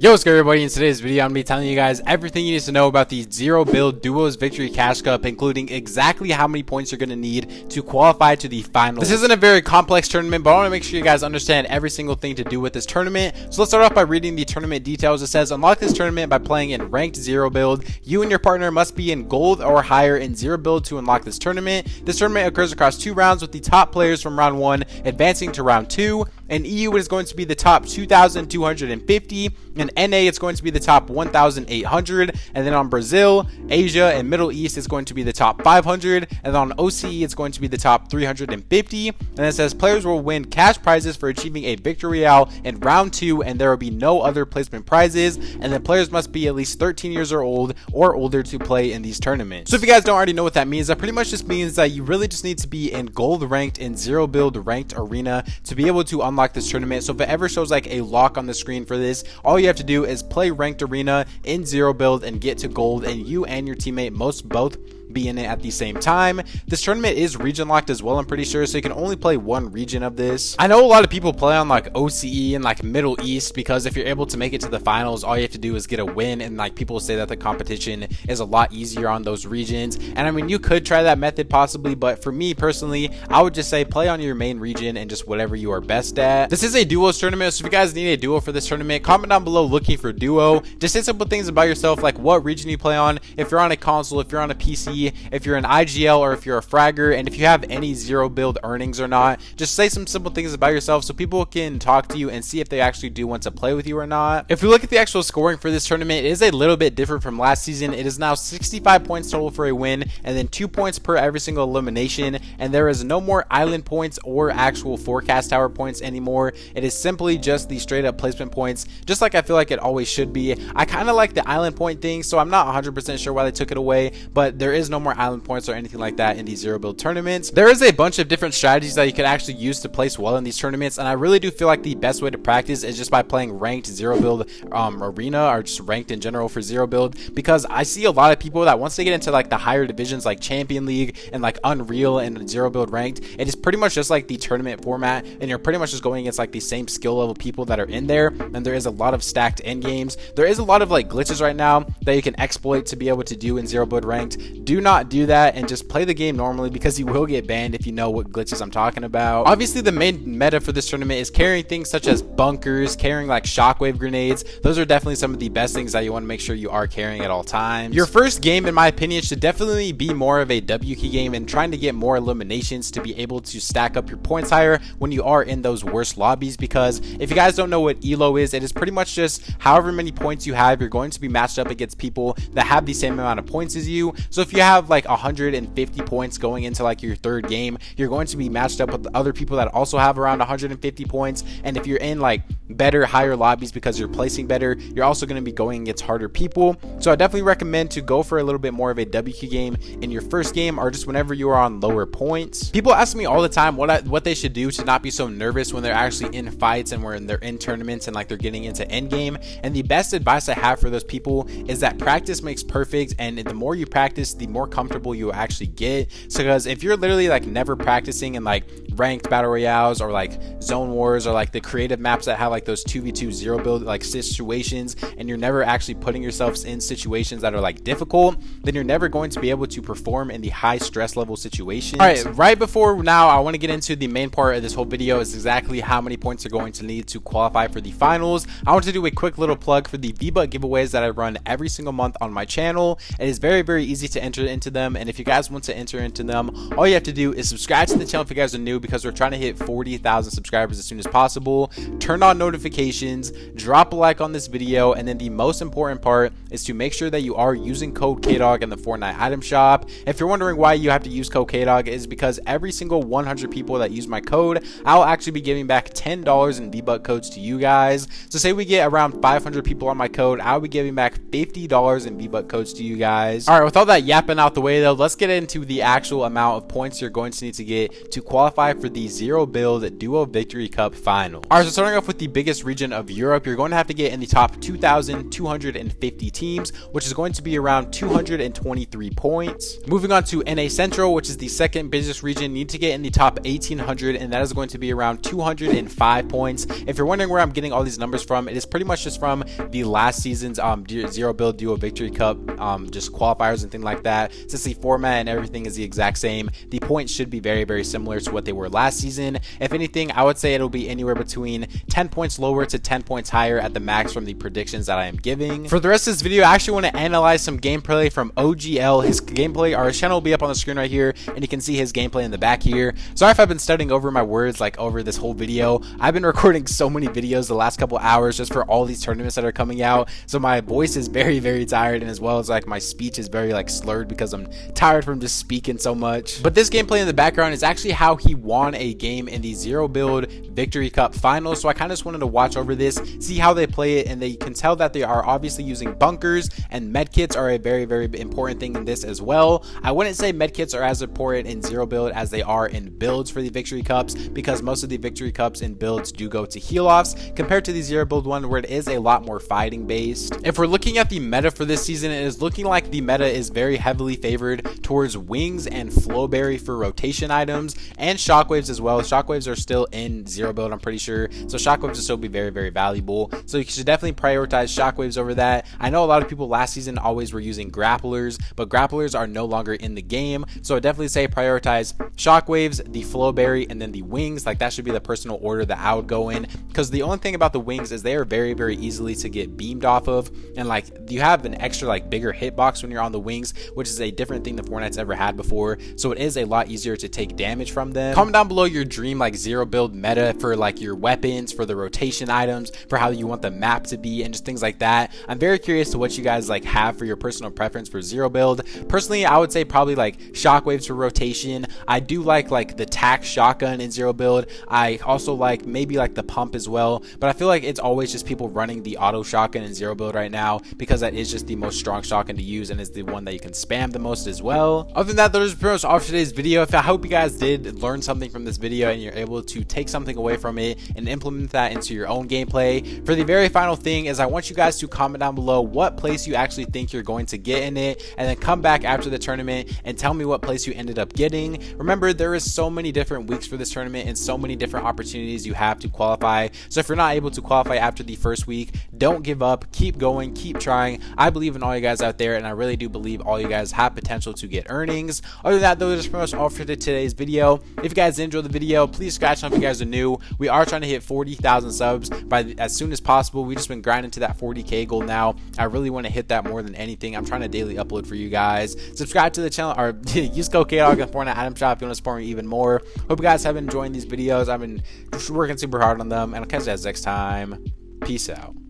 Yo, what's good everybody? In today's video, I'm going to be telling you guys everything you need to know about the Zero Build Duos Victory Cash Cup, including exactly how many points you're going to need to qualify to the finals. This isn't a very complex tournament, but I want to make sure you guys understand every single thing to do with this tournament. So let's start off by reading the tournament details. It says, unlock this tournament by playing in ranked Zero Build. You and your partner must be in gold or higher in Zero Build to unlock this tournament. This tournament occurs across 2 rounds, with the top players from round 1 advancing to round 2. In EU, it is going to be the top 2,250. In NA, it's going to be the top 1,800. And then on Brazil, Asia, and Middle East, it's going to be the top 500. And then on OCE, it's going to be the top 350. And it says players will win cash prizes for achieving a victory royale in round 2, and there will be no other placement prizes. And then players must be at least 13 years old or older to play in these tournaments. So if you guys don't already know what that means, that pretty much just means that you really just need to be in gold ranked in Zero Build ranked arena to be able to unlock this tournament. So if it ever shows like a lock on the screen for this, all you have to do is play ranked arena in Zero Build and get to gold, and you and your teammate most both be in it at the same time. This tournament is region locked as well, I'm pretty sure, so you can only play one region of this. I know a lot of people play on like OCE and like Middle East, because if you're able to make it to the finals, all you have to do is get a win, and like people say that the competition is a lot easier on those regions. And I mean, you could try that method possibly, but for me personally, I would just say play on your main region and just whatever you are best at. This is a duos tournament, so if you guys need a duo for this tournament, comment down below looking for duo. Just say simple things about yourself, like what region you play on, if you're on a console, if you're on a PC, if you're an IGL, or if you're a fragger, and if you have any Zero Build earnings or not. Just say some simple things about yourself so people can talk to you and see if they actually do want to play with you or not. If we look at the actual scoring for this tournament, it is a little bit different from last season. It is now 65 points total for a win, and then 2 points per every single elimination, and there is no more island points or actual forecast tower points anymore. It is simply just the straight up placement points, just like I feel like it always should be. I kind of like the island point thing, so I'm not 100% sure why they took it away, but there is no more island points or anything like that in these Zero Build tournaments. There is a bunch of different strategies that you can actually use to place well in these tournaments, and I really do feel like the best way to practice is just by playing ranked Zero Build arena, or just ranked in general for Zero Build, because I see a lot of people that once they get into like the higher divisions like Champion League and like Unreal and Zero Build ranked, it is pretty much just like the tournament format, and you're pretty much just going against like the same skill level people that are in there, and there is a lot of stacked end games. There is a lot of like glitches right now that you can exploit to be able to do in Zero Build ranked. Do not do that, and just play the game normally, because you will get banned if you know what glitches I'm talking about. Obviously, the main meta for this tournament is carrying things such as bunkers, carrying like shockwave grenades. Those are definitely some of the best things that you want to make sure you are carrying at all times. Your first game, in my opinion, should definitely be more of a W key game and trying to get more eliminations to be able to stack up your points higher when you are in those worst lobbies. Because if you guys don't know what ELO is, it is pretty much just however many points you have, you're going to be matched up against people that have the same amount of points as you. So if you have like 150 points going into like your third game, you're going to be matched up with other people that also have around 150 points. And if you're in like better, higher lobbies because you're placing better, you're also going to be going against harder people. So I definitely recommend to go for a little bit more of a WQ game in your first game, or just whenever you are on lower points. People ask me all the time what they should do to not be so nervous when they're actually in fights and when they're in tournaments and like they're getting into end game. And the best advice I have for those people is that practice makes perfect, and the more you practice, the more comfortable you actually get. So because if you're literally like never practicing in like ranked battle royales or like zone wars or like the creative maps that have like those 2v2 Zero Build like situations, and you're never actually putting yourselves in situations that are like difficult, then you're never going to be able to perform in the high stress level situations. All right, right before now, I want to get into the main part of this whole video, is exactly how many points you're going to need to qualify for the finals. I want to do a quick little plug for the V-Buck giveaways that I run every single month on my channel. It is very, very easy to enter into them, and if you guys want to enter into them, all you have to do is subscribe to the channel if you guys are new, because we're trying to hit 40,000 subscribers as soon as possible. Turn on notifications, drop a like on this video, and then the most important part is to make sure that you are using code KDOG in the Fortnite item shop. If you're wondering why you have to use code KDOG, is because every single 100 people that use my code, I'll actually be giving back $10 in V-Buck codes to you guys. So say we get around 500 people on my code, I'll be giving back $50 in V-Buck codes to you guys. All right, with all that yapping been out the way though, let's get into the actual amount of points you're going to need to get to qualify for the Zero Build Duo Victory Cup Final. Alright, so starting off with the biggest region of Europe, you're going to have to get in the top 2,250 teams, which is going to be around 223 points. Moving on to NA Central, which is the second busiest region, you need to get in the top 1,800, and that is going to be around 205 points. If you're wondering where I'm getting all these numbers from, it is pretty much just from the last season's Zero Build Duo Victory Cup just qualifiers and things like that. Since the format and everything is the exact same, the points should be very, very similar to what they were last season. If anything, I would say it'll be anywhere between 10 points lower to 10 points higher at the max from the predictions that I am giving. For the rest of this video, I actually want to analyze some gameplay from OGL. His gameplay, or his channel will be up on the screen right here, and you can see his gameplay in the back here. Sorry if I've been studying over my words like over this whole video. I've been recording so many videos the last couple hours just for all these tournaments that are coming out, so my voice is very, very tired, and as well as like my speech is very like slurred because I'm tired from just speaking so much. But this gameplay in the background is actually how he won a game in the Zero Build Victory Cup Final, so I kind of just wanted to watch over this, see how they play it, and they can tell that they are obviously using bunkers, and medkits are a very, very important thing in this as well. I wouldn't say medkits are as important in Zero Build as they are in builds for the Victory Cups, because most of the Victory Cups in builds do go to heal offs compared to the Zero Build one where it is a lot more fighting based. If we're looking at the meta for this season, it is looking like the meta is very heavily favored towards wings and flowberry for rotation items, and shockwaves as well. Shockwaves are still in Zero Build, I'm pretty sure, so shockwaves will still be very, very valuable, so you should definitely prioritize shockwaves over that. I know a lot of people last season always were using grapplers, but grapplers are no longer in the game, so I definitely say prioritize shockwaves, the flowberry, and then the wings. Like that should be the personal order that I would go in, because the only thing about the wings is they are very, very easily to get beamed off of, and like you have an extra like bigger hitbox when you're on the wings, which is a different thing the Fortnite's ever had before, so it is a lot easier to take damage from them. Comment down below your dream like Zero Build meta for like your weapons, for the rotation items, for how you want the map to be, and just things like that. I'm very curious to what you guys like have for your personal preference for Zero Build. Personally, I would say probably like shockwaves for rotation. I do like the tac shotgun in Zero Build. I also like maybe like the pump as well, but I feel like it's always just people running the auto shotgun in Zero Build right now, because that is just the most strong shotgun to use and is the one that you can spam the most as well. Other than that, that is pretty much all for today's video. I hope you guys did learn something from this video and you're able to take something away from it and implement that into your own gameplay. For the very final thing is I want you guys to comment down below what place you actually think you're going to get in it, and then come back after the tournament and tell me what place you ended up getting. Remember, there is so many different weeks for this tournament and so many different opportunities you have to qualify, so if you're not able to qualify after the first week, don't give up, keep going, keep trying. I believe in all you guys out there, and I really do believe all you guys have potential to get earnings. Other than that though, that's pretty much all for today's video. If you guys enjoyed the video, please scratch on if you guys are new. We are trying to hit 40,000 subs as soon as possible. We've just been grinding to that 40k goal now. I really want to hit that more than anything. I'm trying to daily upload for you guys. Subscribe to the channel, or use code KDog in Fortnite item shop if you want to support me even more. Hope you guys have been enjoying these videos. I've been working super hard on them, and I'll catch you guys next time. Peace out.